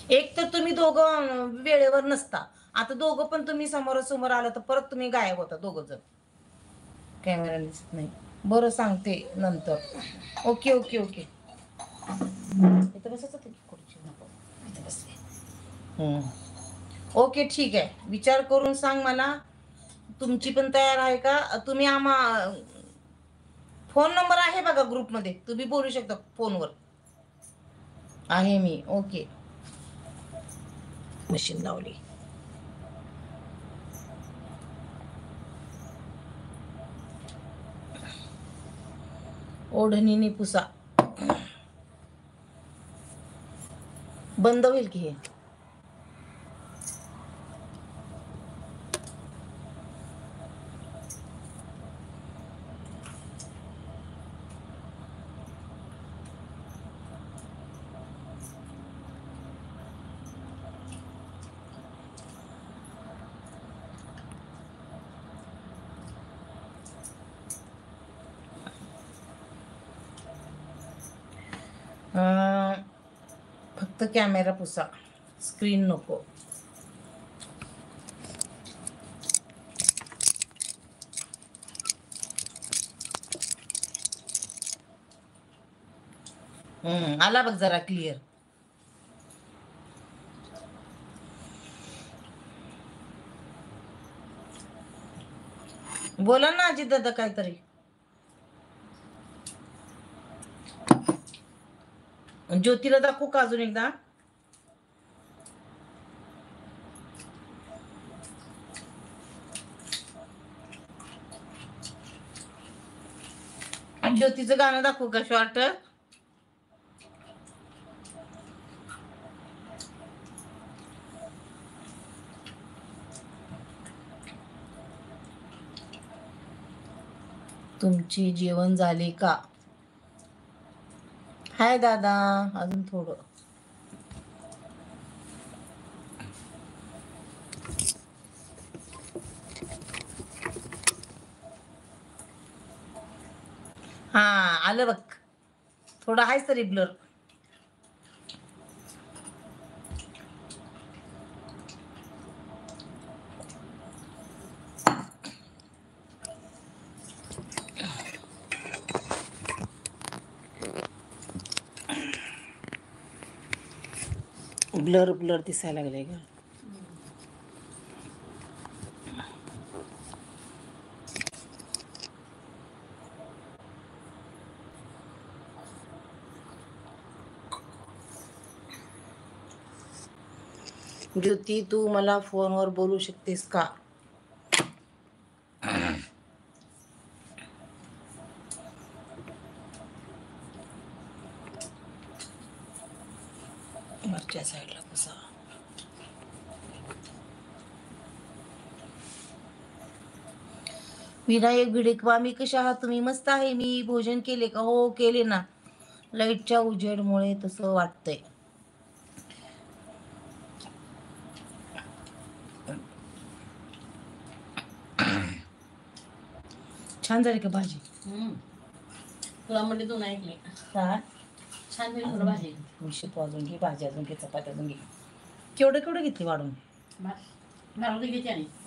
एक तर तुम्ही दोघं वेळेवर नसता, आता दोघं पण तुम्ही समोरासमोर आलं तर परत तुम्ही गायब होता दोघं जण. कॅमेरा दिसत नाही. बरं सांगते नंतर. Okay okay okay. इथं बसायचं होतं की खुर्ची नको. इथं बसले. ओके ठीक आहे. विचार करून सांग मला. तुमची पण तयार आहे का? तुम्ही फोन नंबर आहे बघा ग्रुपमध्ये, तुम्ही बोलू शकता फोनवर. आहे मी. ओके. मशीन लावली. ओढणीने पुसा. बंद होईल की हे. फक्त कॅमेरा पुसा, स्क्रीन नको. आला बघ जरा क्लिअर. बोला ना अजित दादा काहीतरी. ज्योतीला दाखवू का अजून एकदा? ज्योतीचं गाणं दाखवू का शॉर्ट? तुमचे जेवण झाले का? हाय दादा, अजून थोडं. हा आलं बघ, थोडं आहेच तरी ब्लर. ब्लर ब्लर दिसायला लागले का? ज्योती तू मला फोनवर बोलू शकतेस का? वरच्या साईडला बसा. विनायक भिडेकवा, मी कशा आहात तुम्ही? मस्त आहे मी. भोजन केले का? हो केले ना. लाईटच्या उजेडमुळे तसं वाटतंय. छान झाली का भाजी? तुला म्हणजे तू नाही ऐकले काय छान झाली तुला भाजी. मी शिपू अजून घे, भाजी अजून घे, चपाती अजून घे. केवढं घेतली वाढून?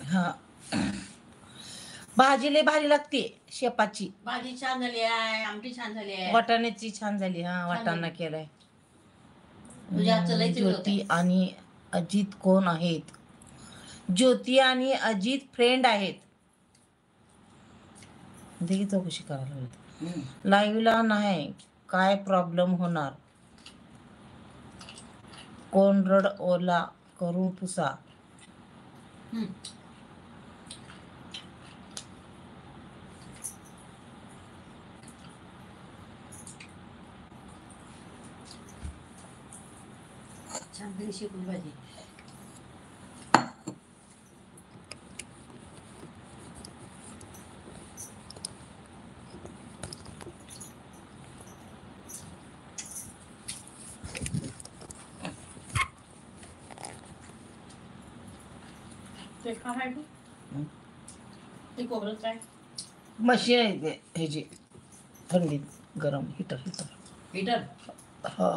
हा भाजी लय भारी लागते शेपाची. भाजी छान झाली आहे, आमटी छान झाली आहे, वाटाण्याची छान झाली. हा वाटाणा केलाय. तुझ्या हातचं लय चांगलं होतं. ज्योती आणि अजित कोण आहेत? ज्योती आणि अजित फ्रेंड आहेत. देखील चौकशी करायला हवी. लाईव्हला नाही काय प्रॉब्लेम होणार? कोण रड ओला करून पुसा. छान झाली शेपूची भाजी. ते काय आहे गं? ते कोबरं काय? मशीन आहे ते ह्याची थंडीत गरम हीटर. हीटर? हा